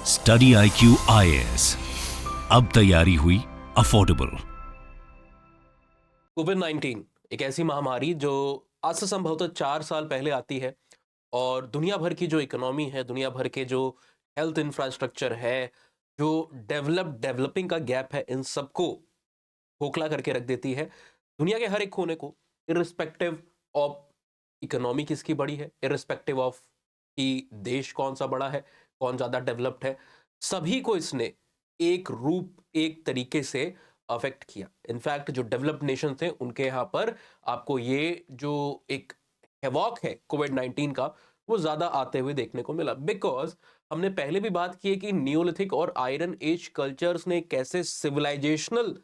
Study IQ IAS, अब तैयारी हुई अफोर्डेबल। कोविड-19 एक ऐसी महामारी जो आज से संभवतः 4 साल पहले आती है और दुनिया भर की जो इकोनॉमी है, दुनिया भर के जो हेल्थ इंफ्रास्ट्रक्चर है, जो डेवलपिंग का गैप है, इन सबको खोखला करके रख देती है। दुनिया के हर एक कोने को, इर्रिस्पेक्टिव ऑफ इकोनॉमी किसकी बड़ी है, इर्रिस्पेक्टिव ऑफ कि देश कौन-सा बड़ा है, कौन ज़्यादा डेवलप्ड है, सभी को इसने एक रूप, एक तरीके से अफेक्ट किया। इनफैक्ट जो डेवलप्ड नेशंस थे, उनके यहाँ पर आपको ये जो एक हैवॉक है कोविड-19 का, वो ज़्यादा आते हुए देखने को मिला। बिकॉज़ हमने पहले भी बात की है कि नियोलिथिक और आयरन एज कल्चर्स ने कैसे सिविलाइजेशनल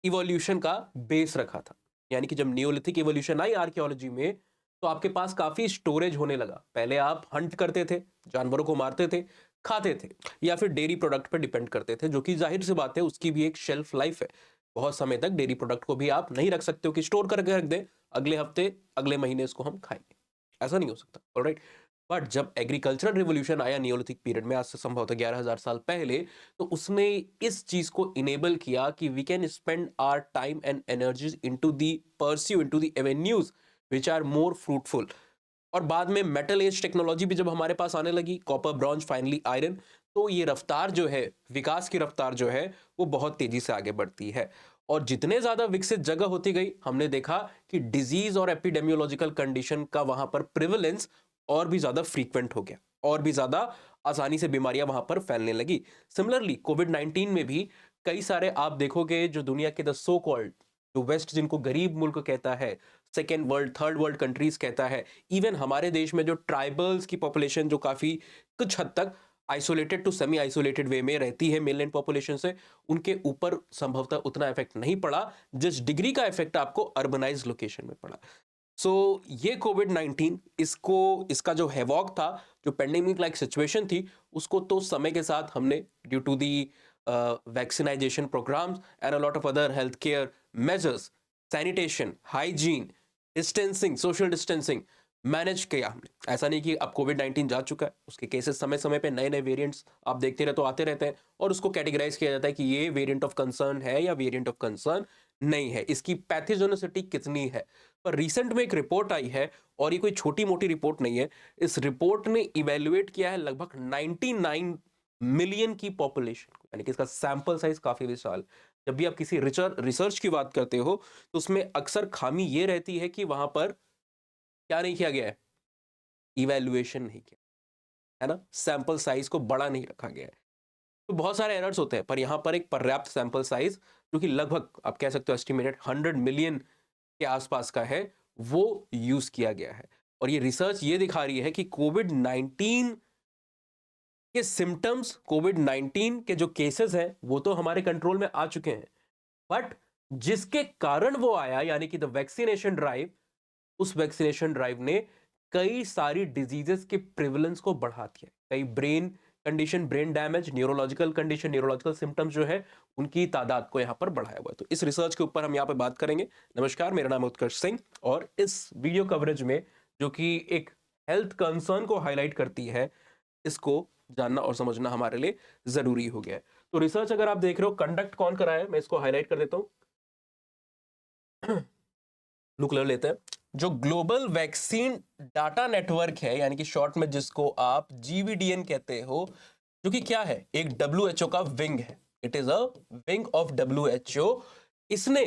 इवोल्यूशन का बेस रखा था। यानी कि जब नियोलिथिक इवोल्यूशन आई आर्कियोलॉजी में, तो आपके पास काफ़ी स्टोरेज होने लगा। पहले आप हंट करते थे, जानवरों को मारते थे, खाते थे या फिर डेयरी प्रोडक्ट पे डिपेंड करते थे, जो कि ज़ाहिर-सी बात है उसकी भी एक शेल्फ लाइफ है। बहुत समय तक डेयरी प्रोडक्ट को भी आप नहीं रख सकते हो कि स्टोर करके रख दें, अगले हफ्ते, अगले महीने इसको हम खाएँगे। ऐसा नहीं हो सकता, ऑलराइट? बट जब एग्रीकल्चरल रिवॉल्यूशन आया नियोलिथिक पीरियड में, आज से संभवतः 11,000 साल पहले, तो उसने इस चीज को इनेबल किया कि we can spend our time and energies into the avenues which are more fruitful. और बाद में मेटल एज टेक्नोलॉजी भी जब हमारे पास आने लगी, कॉपर, ब्रॉन्ज, फाइनली आयरन, तो ये रफ्तार जो है, विकास की रफ्तार जो है, वो बहुत तेजी से आगे बढ़ती है। और जितने ज्यादा विकसित जगह होती गई, हमने देखा कि डिजीज और एपिडेमियोलॉजिकल कंडीशन का वहां पर प्रिवलेंस और भी ज्यादा फ्रीक्वेंट हो गया, और भी ज्यादा आसानी से बीमारियां वहां पर फैलने लगी। सिमिलरली कोविड-19 में भी कई सारे आप देखोगे जो दुनिया के द सो कॉल्ड, जो वेस्ट जिनको गरीब मुल्क कहता है, second world, third world countries कहता है, इवन हमारे देश में जो ट्राइबल्स की पॉपुलेशन जो काफी कुछ हद तक आइसोलेटेड टू सेमी आइसोलेटेड वे में रहती है मेनलैंड पॉपुलेशन से, उनके ऊपर संभवतः उतना इफेक्ट नहीं पड़ा जिस डिग्री का इफेक्ट आपको अर्बनाइज लोकेशन में पड़ा। सो ये कोविड-19, इसको, इसका जो हैवॉक था, जो पेंडेमिक लाइक सिचुएशन थी, उसको तो समय के साथ हमने due to the vaccination programmes and a lot of other health care measures, sanitation, hygiene, distancing, social distancing manage किया हमने। ऐसा नहीं कि अब कोविड-19 जा चुका है, उसके केसेस समय समय पे नए नए वेरिएंट्स आप देखते रहे तो आते रहते हैं, और उसको कैटेगराइज किया जाता है कि ये वेरिएंट ऑफ कंसर्न है या वेरिएंट ऑफ कंसर्न नहीं है, इसकी पैथोजेनिसिटी कितनी है। पर रिसेंट में एक रिपोर्ट आई है, और ये कोई छोटी मोटी रिपोर्ट नहीं है। इस रिपोर्ट ने इवेल्युएट किया है लगभग 99 मिलियन की पॉपुलेशन को, यानी कि इसका सैंपल साइज काफी विशाल। जब भी आप किसी रिसर्च की बात करते हो, तो उसमें अक्सर खामी ये रहती है कि वहां पर क्या नहीं किया गया है, इवेल्युएशन नहीं किया, है ना, सैंपल साइज को बड़ा नहीं रखा गया है। तो बहुत सारे एरर्स होते हैं, पर यहां पर एक पर्याप्त सैंपल साइज, जो कि लगभग आप कह सकते हो एस्टिमेटेड 100 मिलियन के आसपास का है, वो यूज किया गया है। और ये रिसर्च ये दिखा रही है कि कोविड-19 के सिम्टम्स, कोविड-19 के जो केसेस हैं, वो तो हमारे कंट्रोल में आ चुके हैं, बट जिसके कारण वो आया, यानी कि द वैक्सीनेशन ड्राइव, उस वैक्सीनेशन ड्राइव ने कई सारी डिजीजेस के प्रिवलेंस को बढ़ा दिया। कई brain condition, brain damage, neurological condition, neurological symptoms जो है, उनकी तादाद को यहां पर बढ़ाया हुआ है। तो इस रिसर्च के ऊपर हम यहां पर बात करेंगे। नमस्कार, मेरा नाम उत्कर्ष सिंह, और इस वीडियो कवरेज में, जो कि एक हेल्थ कंसर्न को हाईलाइट करती है, इसको जानना और समझना हमारे लिए जरूरी हो गया है। तो रिसर्च अगर आप देख रहे हो, कंडक्ट कौन कराया है, मैं इसको हाईलाइट कर देता हूं। ब्लू कलर लेते हैं। जो ग्लोबल वैक्सीन डाटा नेटवर्क है, यानी कि शॉर्ट में जिसको आप GVDN कहते हो, जो कि क्या है, एक WHO का विंग है। It is a wing of WHO। इसने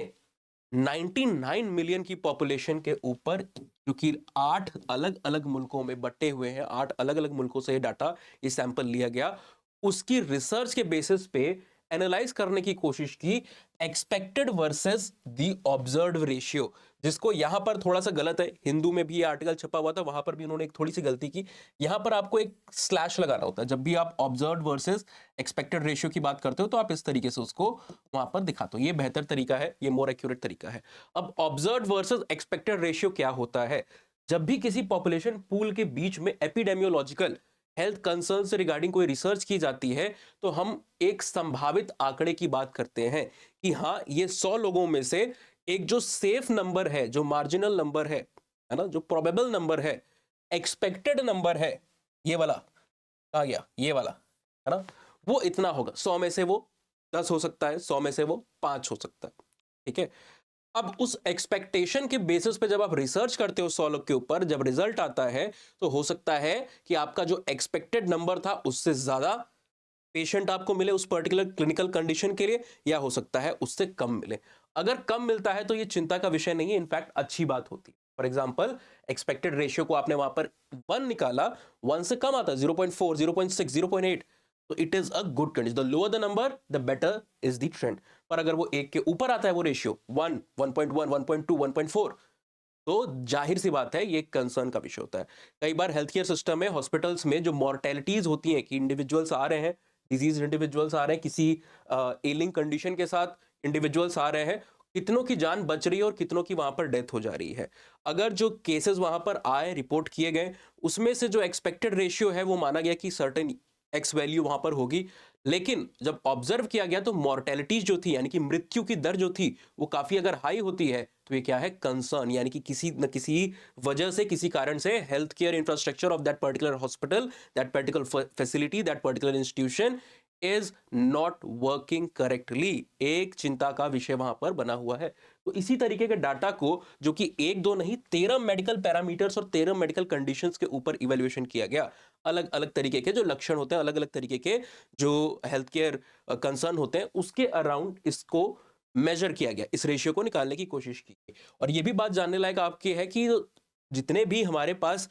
99 मिलियन की पॉपुलेशन के ऊपर, क्योंकि 8 अलग अलग मुल्कों में बटे हुए हैं, 8 अलग अलग मुल्कों से ये डाटा, ये सैंपल लिया गया, उसकी रिसर्च के बेसिस पे एनालाइज करने की कोशिश की, expected versus the observed ratio, जिसको यहां पर थोड़ा सा गलत है, हिंदू में भी ये आर्टिकल छपा हुआ था, वहां पर भी उन्होंने एक थोड़ी सी गलती की। यहां पर आपको एक स्लैश लगाना होता है जब भी आप ऑब्जर्व्ड वर्सेस एक्सपेक्टेड रेशियो की बात करते हो, तो आप इस तरीके से उसको वहां पर दिखाते हो। ये बेहतर तरीका है, ये मोर एक्यूरेट तरीका है। अब ऑब्जर्व्ड वर्सेस एक्सपेक्टेड रेशियो क्या होता है? जब भी किसी पॉपुलेशन पूल के बीच में एपिडेमियोलॉजिकल हेल्थ कंसर्न से रिगार्डिंग कोई रिसर्च की जाती है, तो हम एक संभावित आंकड़े की बात करते हैं कि हाँ, ये 100 लोगों में से एक जो सेफ नंबर है, जो मार्जिनल नंबर है ना, जो प्रोबेबल नंबर है, एक्सपेक्टेड नंबर है, ये वाला, आ गया ये वाला, है ना, वो इतना होगा। 100 में से वो 10 हो सकता है, 100 में से वो 5 हो सकता है, ठीक है। अब उस एक्सपेक्टेशन के बेसिस पे जब आप रिसर्च करते हो 100 लोग के ऊपर, जब रिजल्ट आता है तो हो सकता है कि आपका जो एक्सपेक्टेड नंबर था उससे ज्यादा पेशेंट आपको मिले उस पर्टिकुलर क्लिनिकल कंडीशन के लिए, या हो सकता है उससे कम मिले। अगर कम मिलता है तो ये चिंता का विषय नहीं है, इनफैक्ट अच्छी बात होती है। फॉर एग्जाम्पल, एक्सपेक्टेड रेशियो को आपने वहां पर 1 निकाला, 1 से कम आता है 0.4, 0.6, 0.8, तो it is a good condition. The lower the number the better is the trend. पर अगर वो 1 के ऊपर आता है वो रेशियो 1, 1.1, 1.2, 1.4, तो जाहिर सी बात है ये कंसर्न का विषय होता है। कई बार हेल्थ केयर सिस्टम में, हॉस्पिटल्स में जो मॉर्टेलिटीज होती हैं कि इंडिविजुअल्स आ रहे हैं, डिजीज इंडिविजुअल्स आ रहे हैं, किसी एलिंग कंडीशन के साथ इंडिविजुअल्स आ रहे हैं, कितनों की जान बच रही है और कितनों की वहां पर डेथ हो जा रही है। अगर जो केसेस वहां पर आए, रिपोर्ट किए गए, उसमें से जो एक्सपेक्टेड रेशियो है वो माना गया कि सर्टेन एक्स वैल्यू वहां पर होगी, लेकिन जब ऑब्जर्व किया गया तो मॉर्टेलिटीज जो थी, यानी कि मृत्यु की दर जो थी, वो काफी अगर हाई होती है तो ये क्या है, कंसर्न, यानी कि किसी न किसी वजह से, किसी कारण से health care infrastructure of that particular hospital, that particular facility, that particular institution is not working correctly, एक चिंता का विषय वहां पर बना हुआ है। तो इसी तरीके के डाटा को, जो कि एक दो नहीं 13 मेडिकल पैरामीटर्स और 13 मेडिकल कंडीशंस के ऊपर इवैल्यूएशन किया गया, अलग अलग तरीके के जो लक्षण होते हैं, अलग अलग तरीके के जो हेल्थ केयर कंसर्न होते हैं, उसके अराउंड इसको मेजर किया गया, इस रेशियो को निकालने की कोशिश की गई। और ये भी बात जानने लायक आपकी है कि जितने भी हमारे पास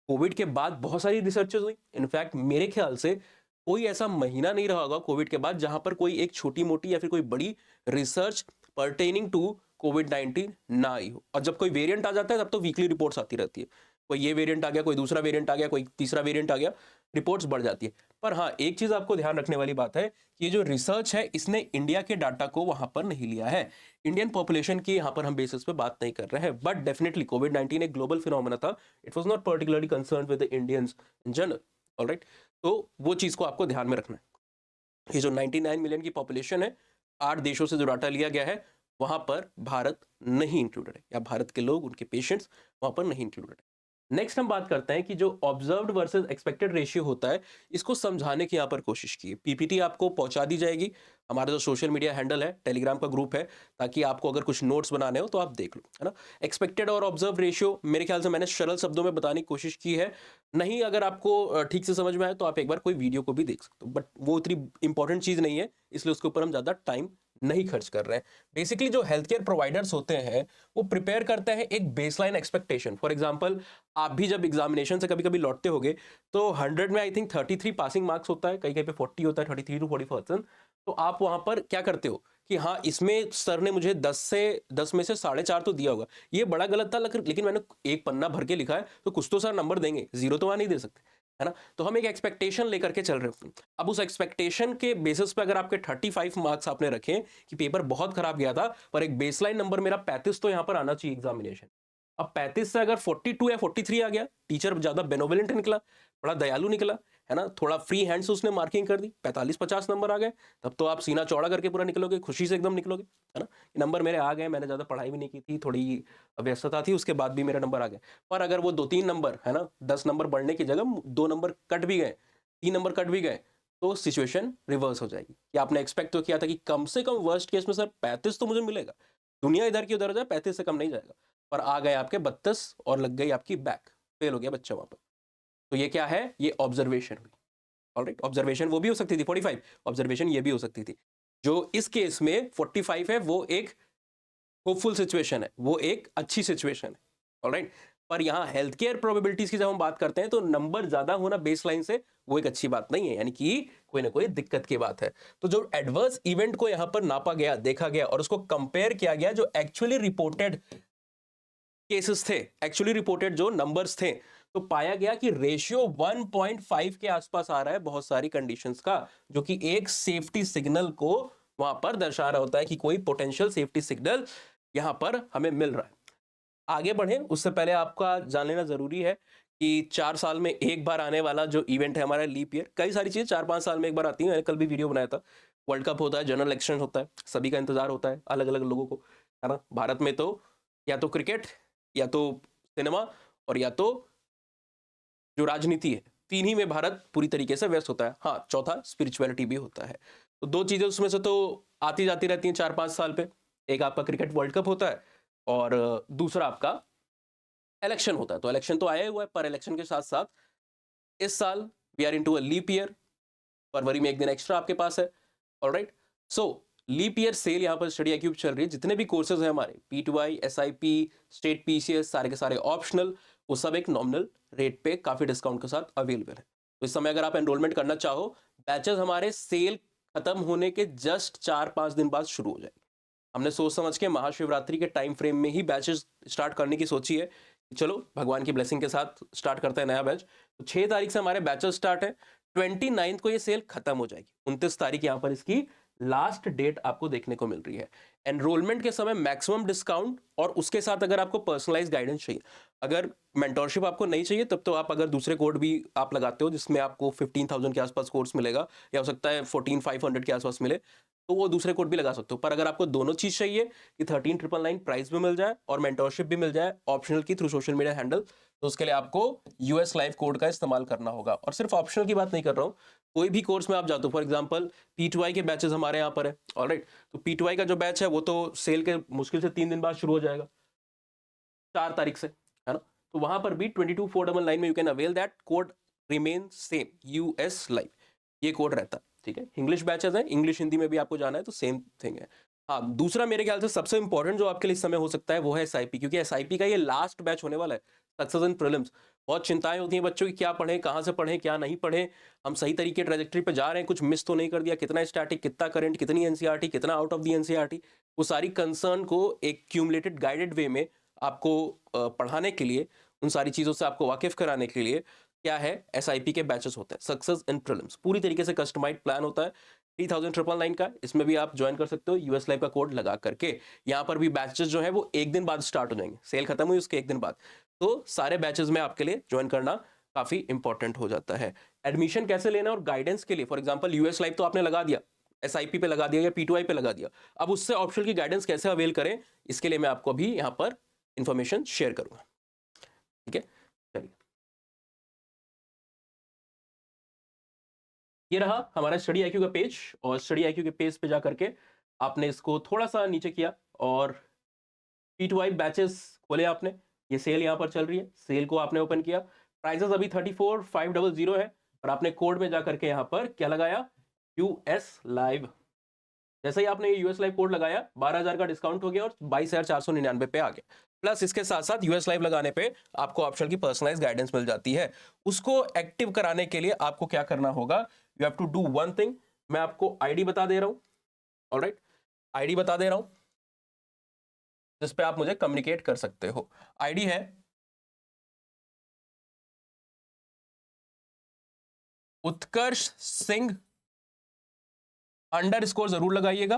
कोविड के बाद बहुत सारी रिसर्चेस हुई, इनफैक्ट मेरे ख्याल से कोई ऐसा महीना नहीं रहा होगा कोविड के बाद जहां पर कोई एक छोटी मोटी या फिर कोई बड़ी रिसर्च पर्टेनिंग टू कोविड-19 ना आई हो। और जब कोई वेरिएंट आ जाता है तब तो वीकली रिपोर्ट्स आती रहती है, कोई ये वेरिएंट आ गया, कोई दूसरा वेरिएंट आ गया, कोई तीसरा वेरिएंट आ गया, रिपोर्ट्स बढ़ जाती है। पर हाँ, एक चीज आपको ध्यान रखने वाली बात है कि ये जो रिसर्च है इसने इंडिया के डाटा को वहां पर नहीं लिया है, इंडियन पॉपुलेशन की यहां पर हम बेसिस पे बात नहीं कर रहे हैं। बट डेफिनेटली कोविड-19 एक ग्लोबल फिनोमेना था, it was not particularly concerned with the Indians in general, alright. तो वो चीज को आपको ध्यान में रखना है। ये जो 99 मिलियन की पॉपुलेशन है, 8 देशों से जो डाटा लिया गया है, वहां पर भारत नहीं इंक्लूडेड है, या भारत के लोग, उनके पेशेंट्स वहां पर नहीं इंक्लूडेड है। नेक्स्ट हम बात करते हैं कि जो ऑब्जर्व्ड वर्सेस एक्सपेक्टेड रेशियो होता है, इसको समझाने की यहाँ पर कोशिश की। पीपीटी आपको पहुंचा दी जाएगी, हमारा जो सोशल मीडिया हैंडल है, टेलीग्राम का ग्रुप है, ताकि आपको अगर कुछ नोट्स बनाने हो तो आप देख लो, है ना। एक्सपेक्टेड और ऑब्जर्व रेशियो मेरे ख्याल से मैंने सरल शब्दों में बताने की कोशिश की है, नहीं अगर आपको ठीक से समझ में आए तो आप एक बार कोई वीडियो को भी देख सकते हो, बट वो इतनी इंपॉर्टेंट चीज़ नहीं है, इसलिए उसके ऊपर हम ज़्यादा टाइम नहीं खर्च कर रहे हैं। बेसिकली जो हेल्थ केयर प्रोवाइडर्स होते हैं वो प्रिपेयर करते हैं एक बेसलाइन एक्सपेक्टेशन। फॉर एग्जांपल, आप भी जब एग्जामिनेशन से कभी कभी लौटते होगे तो 100 में आई थिंक 33 पासिंग मार्क्स होता है, कहीं कहीं पे 40 होता है, 33 to 40%। तो आप वहां पर क्या करते हो कि हाँ, इसमें सर ने मुझे 10 में से 4.5 तो दिया होगा, ये बड़ा गलत था, लेकिन मैंने एक पन्ना भर के लिखा है तो कुछ तो सर नंबर देंगे, जीरो तो वहां नहीं दे सकते, है ना। तो हम एक एक्सपेक्टेशन लेकर के चल रहे हैं। अब उस एक्सपेक्टेशन के बेसिस पे अगर आपके 35 मार्क्स आपने रखे कि पेपर बहुत खराब गया था, पर एक बेसलाइन नंबर मेरा 35 तो यहां पर आना चाहिए एग्जामिनेशन। अब 35 से अगर 42 या 43 आ गया, टीचर ज्यादा बेनोवलेंट निकला, बड़ा दयालु निकला, है ना, थोड़ा फ्री हैंड से उसने मार्किंग कर दी, 45-50 नंबर आ गए, तब तो आप सीना चौड़ा करके पूरा निकलोगे, खुशी से एकदम निकलोगे, है ना। नंबर मेरे आ गए, मैंने ज्यादा पढ़ाई भी नहीं की थी, थोड़ी व्यस्तता थी, उसके बाद भी मेरा नंबर आ गया। पर अगर वो 2-3 नंबर, है ना, 10 नंबर बढ़ने की जगह 2 नंबर कट भी गए, 3 नंबर कट भी गए, तो सिचुएशन रिवर्स हो जाएगी कि आपने एक्सपेक्ट तो किया था कि कम से कम वर्स्ट केस में सर 35 तो मुझे मिलेगा, दुनिया इधर की उधर हो जाए, 35 से कम नहीं जाएगा, पर आ गए आपके 32 और लग गई आपकी बैक, फेल हो गया बच्चा वहां पर। तो ये क्या है, ये ऑब्जर्वेशन हुई, ऑलराइट। ऑब्जर्वेशन वो भी हो सकती थी 45, ऑब्जर्वेशन ये भी हो सकती थी। जो इस केस में 45 है वो एक होपफुल सिचुएशन है, वो एक अच्छी सिचुएशन है, ऑलराइट। पर यहाँ हेल्थ केयर प्रोबेबिलिटीज की जब हम बात करते हैं तो नंबर ज्यादा होना बेसलाइन से वो एक अच्छी बात नहीं है, यानी कि कोई ना कोई दिक्कत की बात है। तो जो एडवर्स इवेंट को यहाँ पर नापा गया, देखा गया और उसको कंपेयर किया गया जो एक्चुअली रिपोर्टेड केसेस थे, एक्चुअली रिपोर्टेड जो नंबर्स थे, तो पाया गया कि रेशियो 1.5 के आसपास आ रहा है बहुत सारी कंडीशंस का, जो कि एक सेफ्टी सिग्नल को वहां पर दर्शा रहा होता है कि कोई पोटेंशियल सेफ्टी सिग्नल यहां पर हमें मिल रहा है। आगे बढ़े उससे पहले आपका जान लेना जरूरी है कि 4 साल में एक बार आने वाला जो इवेंट है हमारा लीप ईयर, कई सारी चीजें 4-5 साल में एक बार आती है, मैंने कल भी वीडियो बनाया था। वर्ल्ड कप होता है, जनरल इलेक्शन होता है, सभी का इंतजार होता है अलग अलग लोगों को, है ना। भारत में तो या तो क्रिकेट, या तो सिनेमा, और या तो जो राजनीति है, तीन ही में भारत पूरी तरीके से व्यस्त होता है। हाँ, चौथा स्पिरिचुअलिटी भी होता है। तो दो चीजें उसमें से तो आती जाती रहती हैं 4-5 साल पे। एक आपका क्रिकेट वर्ल्ड कप होता है और दूसरा आपका इलेक्शन होता है। तो इलेक्शन तो आया हुआ है, पर इलेक्शन के साथ साथ इस साल we are into a leap year. फरवरी में एक दिन एक्स्ट्रा आपके पास है। Alright, so leap year sale यहाँ पर स्टडी एक्यूब चल रही है। जितने भी कोर्सेज हैं हमारे P2I, SIP, स्टेट PCS, सारे के सारे ऑप्शनल, वो सब एक नॉमिनल रेट पे काफी डिस्काउंट के साथ अवेलेबल है। तो इस समय अगर आप एनरोलमेंट करना चाहो, बैचेस हमारे सेल खत्म होने के जस्ट 4-5 दिन बाद शुरू हो जाएंगे। हमने सोच समझ के महाशिवरात्रि के टाइम फ्रेम में ही बैचेस स्टार्ट करने की सोची है। चलो भगवान की ब्लेसिंग के साथ स्टार्ट करते हैं नया बैच। तो 6 तारीख से हमारे बैचेस स्टार्ट है। 29 को ये सेल खत्म हो जाएगी। 29 तारीख यहाँ पर इसकी लास्ट डेट आपको देखने को मिल रही है। एनरोलमेंट के समय मैक्सिमम डिस्काउंट, और उसके साथ अगर आपको पर्सनलाइज गाइडेंस चाहिए, अगर मेंटोरशिप आपको नहीं चाहिए, तब तो आप अगर दूसरे कोड भी आप लगाते हो जिसमें आपको 15,000 के आसपास कोर्स मिलेगा, या हो सकता है 14,500 के आसपास मिले, तो वो दूसरे कोड भी लगा सकते हो। पर अगर आपको दोनों चीज चाहिए कि 13,999 प्राइस भी मिल जाए और मेंटोरशिप भी मिल जाए ऑप्शनल की थ्रू सोशल मीडिया हैंडल, तो उसके लिए आपको US लाइव कोड का इस्तेमाल करना होगा। और सिर्फ ऑप्शनल की बात नहीं कर रहा हूँ, कोई भी कोर्स में आप जाते हो, फॉर एग्जांपल P2I के बैचेस हमारे यहाँ पर है। ऑलराइट, तो P2I का जो बैच है वो तो सेल के मुश्किल से 3 दिन बाद शुरू हो जाएगा, 4 तारीख से, है ना। तो वहां पर भी 22,499 में you can avail that code, remain same, US live ये कोड रहता है। ठीक है, इंग्लिश बैचेस हैं, इंग्लिश हिंदी में भी आपको जाना है तो सेम थिंग है। हाँ, दूसरा मेरे ख्याल से सबसे इंपॉर्टेंट जो आपके लिए इस समय हो सकता है वो है SIP, क्योंकि SIP का ये लास्ट बैच होने वाला है, सक्सेस इन प्रीलिम्स। बहुत चिंताएं होती हैं बच्चों की, क्या पढ़ें, कहाँ से पढ़ें, क्या नहीं पढ़ें, हम सही तरीके ट्रेजेक्टरी पे जा रहे हैं, कुछ मिस तो नहीं कर दिया, कितना स्टैटिक, कितना करंट, कितनी NCERT, कितना आउट ऑफ दी NCERT। वो सारी कंसर्न को एक क्यूमुलेटेड गाइडेड वे में आपको पढ़ाने के लिए, उन सारी चीज़ों से आपको वाकिफ कराने के लिए क्या है, SIP के बैचेस होते हैं, सक्सेस इन प्रीलिम्स, पूरी तरीके से कस्टमाइज्ड प्लान होता है 3,999 का। इसमें भी आप ज्वाइन कर सकते हो US लाइव का कोड लगा करके। यहाँ पर भी बैचेस जो है वो एक दिन बाद स्टार्ट हो जाएंगे, सेल खत्म हुई उसके एक दिन बाद। तो सारे बैचेस में आपके लिए ज्वाइन करना काफी इंपॉर्टेंट हो जाता है। एडमिशन कैसे लेना और गाइडेंस के लिए, फॉर एग्जाम्पल US लाइव तो आपने लगा दिया, SIP पे लगा दिया या P2I पे लगा दिया, अब उससे ऑप्शनल की गाइडेंस कैसे अवेल करें, इसके लिए मैं आपको अभी यहाँ पर इंफॉर्मेशन शेयर करूंगा। ठीक है, चलिए, ये रहा हमारा स्टडी IQ का पेज, और स्टडी IQ के पेज पे जाकर के आपने इसको थोड़ा सा नीचे किया और P2I बैचेस खोले आपने। ये सेल यहाँ पर चल रही है, सेल को आपने ओपन किया, प्राइजेस अभी 34,500 है, और आपने कोड में जाकर के यहाँ पर क्या लगाया, US लाइव। जैसे ही आपने US लाइव कोड लगाया, 12,000 का डिस्काउंट हो गया और 22,499 पे आ गया। प्लस इसके साथ साथ US लाइव लगाने पे आपको ऑप्शनल की पर्सनलाइज गाइडेंस मिल जाती है। उसको एक्टिव कराने के लिए आपको क्या करना होगा, you have to do one thing. मैं आपको ID बता दे रहा हूं, ऑलराइट, ID बता दे रहा हूं जिस पे आप मुझे कम्युनिकेट कर सकते हो। ID है उत्कर्ष सिंह _ जरूर लगाइएगा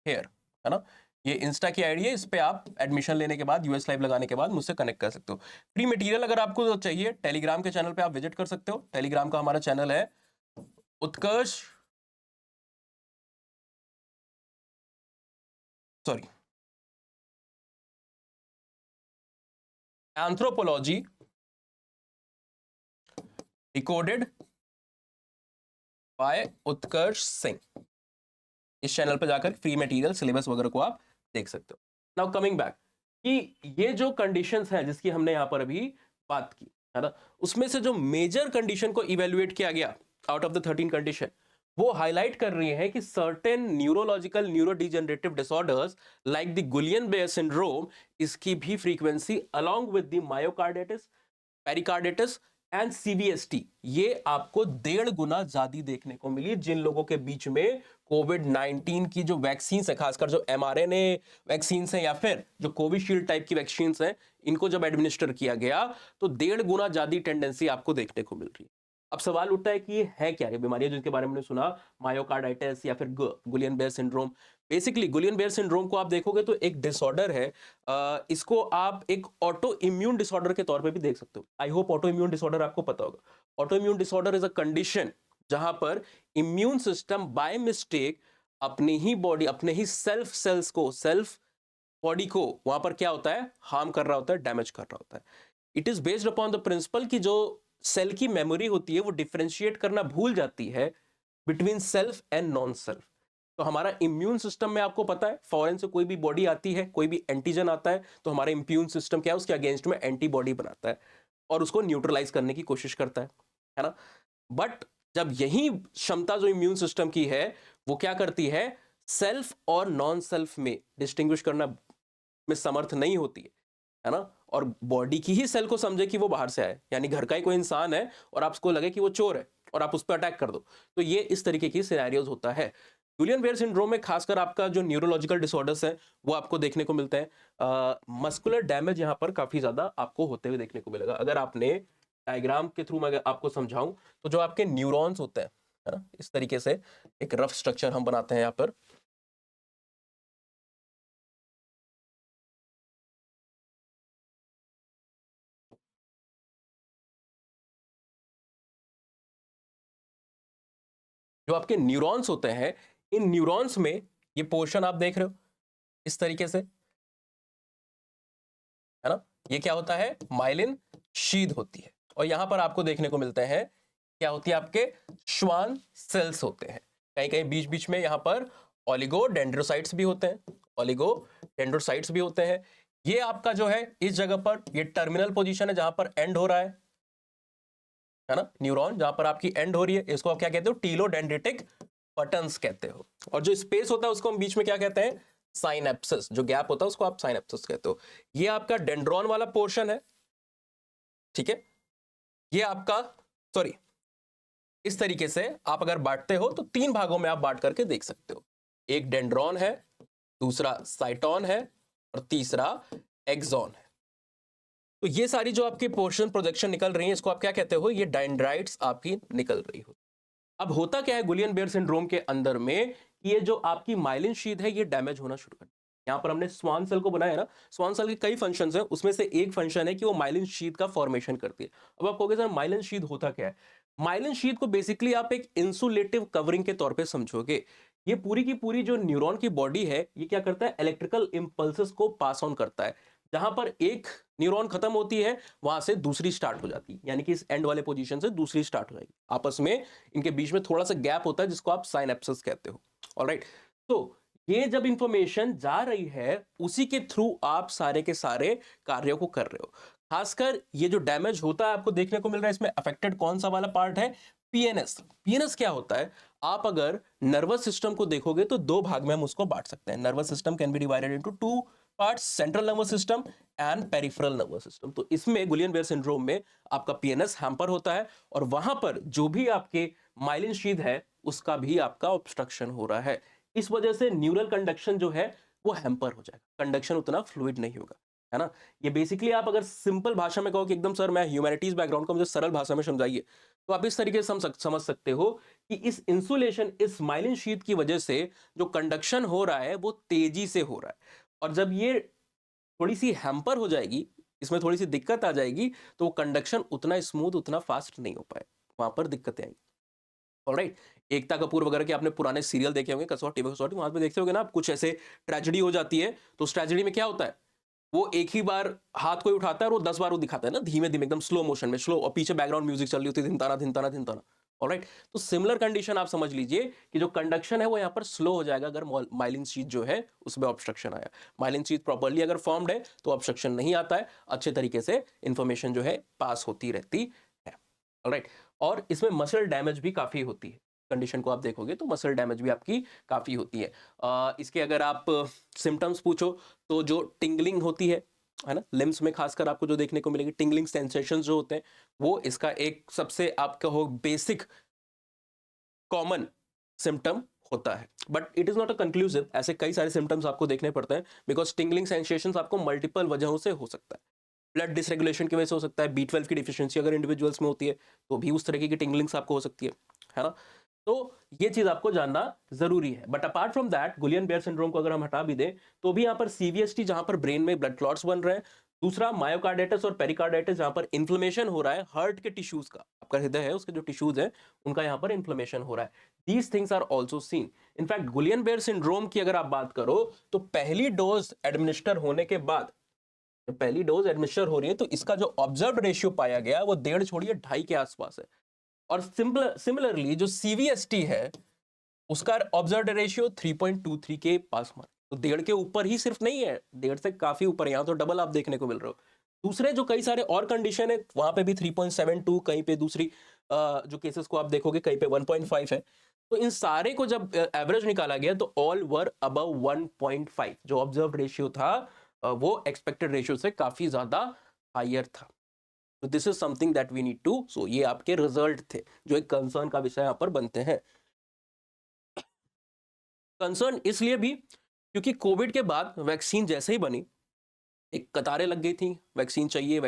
हेयर, है ना। ये इंस्टा की आईडी है, इस पे आप एडमिशन लेने के बाद, US लाइव लगाने के बाद मुझसे कनेक्ट कर सकते हो। फ्री मटेरियल अगर आपको चाहिए, टेलीग्राम के चैनल पे आप विजिट कर सकते हो। टेलीग्राम का हमारा चैनल है उत्कर्ष, सॉरी, एंथ्रोपोलॉजी डिकोडेड बाय उत्कर्ष सिंह। इस चैनल पे जाकर फ्री मटेरियल, सिलेबस वगैरह को आप देख सकते हो। नाउ कमिंग बैक, कि ये जो कंडीशंस है जिसकी हमने यहां पर अभी बात की, है ना, उसमें से जो मेजर कंडीशन को इवेल्युएट किया गया आउट ऑफ द 13 कंडीशन, वो हाईलाइट कर रही है कि certain neurological neurodegenerative disorders like the Guillain Barre syndrome, इसकी भी frequency along with the myocarditis, pericarditis and CVST, ये आपको 1.5 गुना ज्यादा देखने को मिली जिन लोगों के बीच में कोविड-19 की जो वैक्सीन है, खासकर जो mRNA वैक्सीन है या फिर जो कोविशील्ड टाइप की वैक्सीन है, इनको जब एडमिनिस्टर किया गया तो 1.5 गुना ज्यादा टेंडेंसी आपको देखने को मिल रही है। अब सवाल उठता है कि ये है क्या, ये बीमारियां जिनके बारे में हमने सुना, मायोकार्डाइटिस या फिर गुलियन-बेयर सिंड्रोम। बेसिकली गुलियन-बेयर सिंड्रोम को आप देखोगे तो एक डिसऑर्डर है, इसको आप एक ऑटो इम्यून डिसऑर्डर के तौर पे भी देख सकते हो। I hope auto immune disorder आपको पता होगा। Auto immune disorder is a condition जहां पर इम्यून सिस्टम बाय मिस्टेक अपनी ही बॉडी, अपने ही सेल्फ सेल्स को, सेल्फ बॉडी को वहां पर क्या होता है, हार्म कर रहा होता है, डैमेज कर रहा होता है। It is based upon the principle कि जो सेल की मेमोरी होती है वो डिफरेंशिएट करना भूल जाती है between self and non self. तो हमारा इम्यून सिस्टम में आपको पता है, फॉरेन से कोई भी बॉडी आती है, कोई भी एंटीजन आता है, तो हमारा इम्यून सिस्टम क्या है, उसके अगेंस्ट में एंटीबॉडी बनाता है और उसको न्यूट्रलाइज करने की कोशिश करता है ना। बट जब यही क्षमता जो इम्यून सिस्टम की है वो क्या करती है, सेल्फ और नॉन सेल्फ में डिस्टिंग्विश करना में समर्थ नहीं होती है ना, और बॉडी की ही सेल को समझे कि वो बाहर से आए, यानी घर का ही कोई इंसान है और आपको लगे कि वो चोर है और आप उस पर अटैक कर दो, तो ये इस तरीके की सिनेरियोज होता है। गुलियन बेयर सिंड्रोम में खासकर आपका जो न्यूरोलॉजिकल डिसऑर्डर्स है वो आपको देखने को मिलते हैं। मस्कुलर डैमेज यहाँ पर काफी ज्यादा आपको होते हुए देखने को मिलेगा। अगर आपने डायग्राम के थ्रू मैं अगर आपको समझाऊं तो जो आपके न्यूरॉन्स होते हैं, है ना, इस तरीके से एक रफ स्ट्रक्चर हम बनाते हैं यहाँ पर। जो आपके न्यूरॉन्स होते हैं, इन न्यूरॉन्स में ये पोर्शन आप देख रहे हो इस तरीके से, है ना, ये क्या होता है, माइलिन शीथ होती है। और यहां पर आपको देखने को मिलते हैं क्या होती है, आपके श्वान सेल्स होते हैं। कहीं कहीं बीच बीच में यहां पर ओलिगोडेंड्रोसाइट्स भी होते हैं, ओलिगोडेंड्रोसाइट्स भी होते हैं। ये आपका जो है इस जगह पर ये टर्मिनल पोजीशन है जहां पर एंड हो रहा है ना, न्यूरॉन जहां पर आपकी एंड हो रही है, इसको आप क्या कहते हो, टीलोडेंड्रिटिक बटन्स कहते हो। और जो स्पेस होता है उसको हम बीच में क्या कहते हैं, साइनेप्सिस, जो गैप होता है उसको आप साइनेप्सिस कहते हो। ये आपका डेंड्रॉन वाला पोर्शन है, ठीक है। ये आपका, सॉरी, इस तरीके से आप अगर बांटते हो तो 3 भागों में आप बांट करके देख सकते हो। एक डेंड्रॉन है, दूसरा साइटॉन है और तीसरा एक्सॉन है। तो ये सारी जो आपकी पोर्शन प्रोजेक्शन निकल रही है इसको आप क्या कहते हो, ये डेंड्राइट्स आपकी निकल रही हो। अब होता क्या है गुलियन बेयर सिंड्रोम के अंदर में, ये जो आपकी माइलिन शीथ है ये डैमेज होना शुरू कर, यहां पर हमने स्वान सेल को बनाया ना, स्वान सेल के कई फंक्शंस हैं, उसमें से एक फंक्शन है कि वो माइलिन शीथ का फॉर्मेशन करती है। अब आप कहोगे सर माइलिन शीथ होता क्या है, माइलिन शीथ को बेसिकली आप एक इंसुलेटिव कवरिंग के तौर पे समझोगे। ये पूरी की पूरी जो न्यूरॉन की बॉडी है ये क्या करता है, इलेक्ट्रिकल इंपल्सेस को पास ऑन करता है। जहां पर एक न्यूरॉन खत्म होती है वहां से दूसरी स्टार्ट हो जाती है, यानी कि इस एंड वाले पोजीशन से दूसरी स्टार्ट हो जाएगी। आपस में इनके बीच में थोड़ा सा गैप होता है जिसको आप साइनेप्सिस कहते हो। ऑलराइट, तो ये जब इंफॉर्मेशन जा रही है उसी के थ्रू आप सारे के सारे कार्यों को कर रहे हो। खासकर ये जो डैमेज होता है आपको देखने को मिल रहा है, इसमें अफेक्टेड कौन सा वाला पार्ट है, पीएनएस। पीएनएस क्या होता है, आप अगर नर्वस सिस्टम को देखोगे तो 2 भाग में हम उसको बांट सकते हैं। Nervous system can be divided into 2 parts, central nervous system and peripheral nervous system. तो इसमें गुलियन बेयर सिंड्रोम में आपका पीएनएस हैम्पर होता है और वहां पर जो भी आपके माइलिन शीथ है उसका भी आपका ऑब्स्ट्रक्शन हो रहा है। इस वजह से न्यूरल कंडक्शन जो है वो हैम्पर हो जाएगा, कंडक्शन उतना फ्लूइड नहीं होगा, है ना। ये बेसिकली आप अगर सिंपल भाषा में कहो कि एकदम सर मैं ह्यूमैनिटीज बैकग्राउंड का, मुझे सरल भाषा में समझाइए, तो आप इस तरीके से समझ सकते हो कि इस इंसुलेशन, इस माइलिन शीथ की वजह से जो कंडक्शन हो रहा है वो तेजी से हो रहा है। और जब ये थोड़ी सी हैम्पर हो जाएगी, इसमें थोड़ी सी दिक्कत आ जाएगी, तो वो कंडक्शन उतना स्मूथ, उतना फास्ट नहीं हो पाए, वहां पर दिक्कतें आएंगी। ऑलराइट, एकता कपूर वगैरह के आपने पुराने सीरियल देखे होंगे, कसौटी कसौटी, वहां पे देखते होंगे ना आप, कुछ ऐसे ट्रेजेडी हो जाती है तो उस ट्रेजेडी में क्या होता है, वो एक ही बार हाथ कोई उठाता है और वो 10 बार वो दिखाता है ना, धीमे धीमे एकदम स्लो मोशन में, स्लो, और पीछे बैकग्राउंड म्यूजिक चल रही होती है, धिनताना धिनताना धिनताना। ऑलराइट, तो सिमिलर कंडीशन आप समझ लीजिए कि जो कंडक्शन है वो यहाँ पर स्लो हो जाएगा अगर माइलिन शीथ जो है उसमें ऑब्स्ट्रक्शन आया। माइलिन शीथ प्रॉपर्ली अगर फॉर्म्ड है तो ऑब्स्ट्रक्शन नहीं आता है, अच्छे तरीके से इंफॉर्मेशन जो है पास होती रहती है। ऑलराइट, और इसमें मसल डैमेज भी काफी होती है। कंडीशन को आप देखोगे तो मसल डैमेज भी आपकी काफी होती है। इसके अगर आप सिम्टम्स पूछो तो जो टिंगलिंग होती है ना, लिम्स में खासकर आपको जो देखने को मिलेगी, टिंगलिंग सेंसेशंस जो होते हैं, वो इसका एक सबसे आप कहो बेसिक कॉमन सिम्टम होता है। But it is not a conclusive, ऐसे कई सारे सिम्टम्स आपको देखने पड़ते हैं, बिकॉज टिंगलिंग सेंसेशंस आपको मल्टीपल वजहों से हो सकता है। ब्लड डिसरेगुलेशन की वजह से हो सकता है, B12 की डिफिशियंसी अगर इंडिविजुअल्स में होती है तो भी उस तरीके की टिंगलिंग्स आपको हो सकती है ना। तो ये चीज आपको जानना जरूरी है। But apart from that, Guillain Barre syndrome को अगर हम हटा भी दें तो भी यहाँ पर CVST, जहां पर ब्रेन में ब्लड क्लॉट्स बन रहे हैं, दूसरा मायोकार्डाइटिस और पेरिकार्डाइटिस, जहां पर इन्फ्लेमेशन हो रहा है हार्ट के टिश्यूज का, आपका हृदय है उसके जो टिश्यूज है उनका यहाँ पर इन्फ्लेमेशन हो रहा है। These things are also seen. In fact Guillain Barre syndrome की अगर आप बात करो तो पहली डोज एडमिनिस्टर होने के बाद जब पहली डोज एडमिनिस्टर हो रही है तो इसका जो ऑब्जर्व रेशियो पाया गया वो 1.5 छोड़िए 2.5 के आसपास है। और सिमिलरली जो सीवीएसटी है उसका ऑब्जर्व रेशियो 3.23 के पास मार, तो 1.5 के ऊपर ही सिर्फ नहीं है, 1.5 से काफी ऊपर, यहाँ तो डबल आप देखने को मिल रहे हो। दूसरे जो कई सारे और कंडीशन है वहां पे भी 3.72, कहीं पे दूसरी जो केसेस को आप देखोगे कहीं पे 1.5 है। तो इन सारे को जब एवरेज निकाला गया तो ऑल वर अबव 1.5, जो ऑब्जर्व रेशियो था वो एक्सपेक्टेड रेशियो से काफी ज्यादा हायर था। तो this is something that we need to, so ये आपके रिजल्ट थे जो एक कंसर्न का विषय यहाँ पर बनते हैं। कंसर्न इसलिए भी क्योंकि कोविड के बाद वैक्सीन जैसे ही बनी एक कतारें लग गई थी, वैक्सीन चाहिए।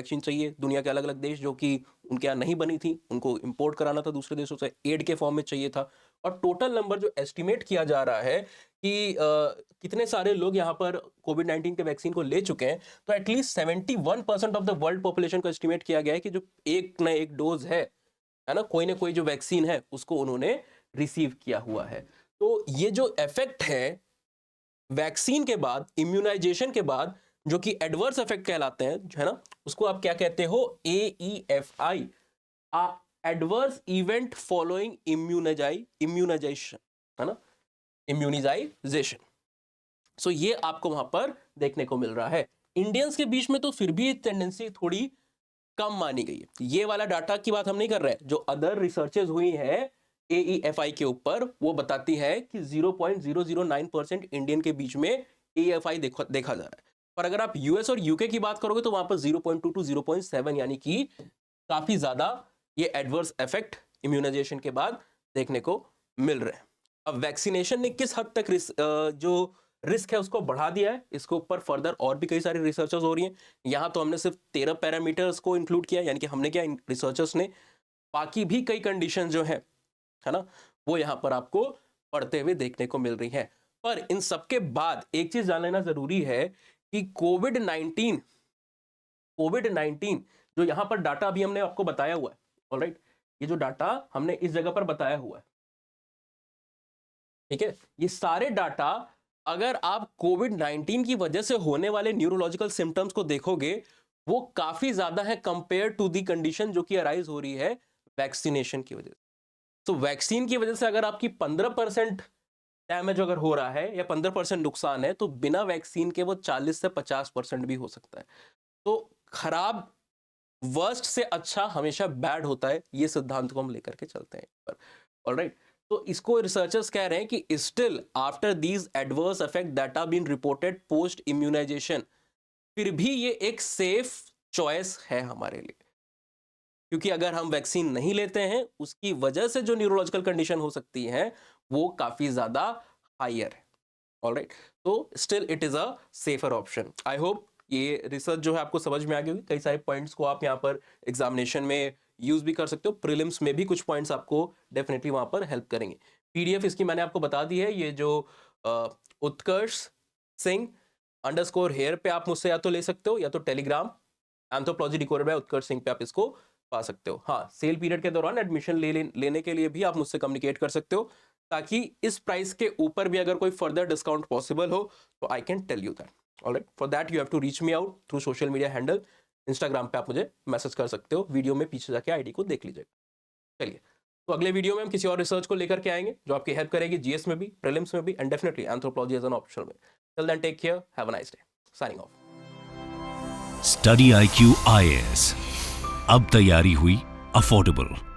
दुनिया के अलग अलग देश जो कि उनके यहाँ नहीं बनी थी उनको इंपोर्ट कराना था दूसरे देशों से, एड के फॉर्म में चाहिए था। और टोटल नंबर जो एस्टिमेट किया जा रहा है कि कितने सारे लोग यहाँ पर कोविड-19 के वैक्सीन को ले चुके हैं, तो at least 71% of the world population को एस्टिमेट किया गया है कि जो एक न एक डोज है ना, कोई ना कोई जो वैक्सीन है उसको उन्होंने रिसीव किया हुआ है। तो ये जो इफेक्ट है वैक्सीन के बाद, इम्यूनाइजेशन के बाद, जो कि एडवर्स इफेक्ट कहलाते हैं, है ना, उसको आप क्या कहते हो, AEFI, adverse event following immunization, है ना, इम्यूनाइजेशन। सो ये आपको वहां पर देखने को मिल रहा है। इंडियंस के बीच में तो फिर भी टेंडेंसी थोड़ी कम मानी गई है। ये वाला डाटा की बात हम नहीं कर रहे हैं, जो अदर रिसर्चेस हुई है AEFI के ऊपर वो बताती है कि 0.009% इंडियन के बीच में AEFI देखा जा रहा है। पर अगर आप यूएस और यूके की बात करोगे तो वहां पर 0.2 to 0.7, यानी कि काफी ज्यादा ये एडवर्स इफेक्ट इम्यूनाइजेशन के बाद देखने को मिल रहे हैं। अब वैक्सीनेशन ने किस हद तक जो रिस्क है उसको बढ़ा दिया है, इसके ऊपर फर्दर और भी कई सारी रिसर्चर्स हो रही हैं। यहाँ तो हमने सिर्फ 13 पैरामीटर्स को इंक्लूड किया, यानी कि हमने क्या, रिसर्चर्स ने बाकी भी कई कंडीशन जो है ना, वो यहाँ पर आपको पढ़ते हुए देखने को मिल रही है। पर इन सबके बाद एक चीज जान लेना जरूरी है कि कोविड-19 जो यहां पर डाटा अभी हमने आपको बताया हुआ है, ऑलराइट, ये जो डाटा हमने इस जगह पर बताया हुआ है, ठीक है, ये सारे डाटा अगर आप कोविड-19 की वजह से होने वाले न्यूरोलॉजिकल सिम्टम्स को देखोगे वो काफी ज्यादा है कंपेयर टू दी कंडीशन जो कि अराइज हो रही है वैक्सीनेशन की वजह से। तो वैक्सीन की वजह से अगर आपकी 15% डैमेज अगर हो रहा है या 15% नुकसान है, तो बिना वैक्सीन के वो 40 से 50% भी हो सकता है। तो खराब, वर्स्ट से अच्छा हमेशा बैड होता है, ये सिद्धांत को हम लेकर के चलते हैं। ऑलराइट, तो इसको रिसर्चर्स कह रहे हैं कि still after these adverse effect that are been reported post immunization, फिर भी ये एक सेफ चॉइस है हमारे लिए, क्योंकि अगर हम वैक्सीन नहीं लेते हैं उसकी वजह से जो न्यूरोलॉजिकल कंडीशन हो सकती है वो काफी ज्यादा हायर है। ऑलराइट, तो still it is a safer option. I hope ये रिसर्च जो है आपको समझ में आ गई होगी। कई सारे पॉइंट्स को आप यहाँ पर एग्जामिनेशन में यूज भी कर सकते हो, प्रीलिम्स में भी कुछ पॉइंट्स आपको डेफिनेटली वहां पर हेल्प करेंगे। PDF इसकी मैंने आपको बता दी है, ये जो उत्कर्ष सिंह _हेयर पे आप मुझसे या तो ले सकते हो, या तो टेलीग्राम एंथ्रोपोलॉजी डिकोडेड बाय उत्कर्ष सिंह पे आप इसको पा सकते हो। हाँ, सेल पीरियड के दौरान एडमिशन लेने के लिए भी आप मुझसे कम्युनिकेट कर सकते हो, ताकि इस प्राइस के ऊपर भी अगर कोई फर्दर डिस्काउंट पॉसिबल हो तो I can tell you that. Alright, for that you have to reach me out through social media handle. Instagram पे आप मुझे मैसेज कर सकते हो, वीडियो में पीछे जाके आईडी को देख लीजिएगा। चलिए, तो अगले वीडियो में हम किसी और रिसर्च को लेकर के आएंगे जो आपकी हेल्प करेगी जीएस में भी, प्रीलिम्स में भी, and definitely anthropology as an option में। Till then take care, have a nice day, signing off. Study IQ IAS, अब तैयारी हुई अफोर्डेबल।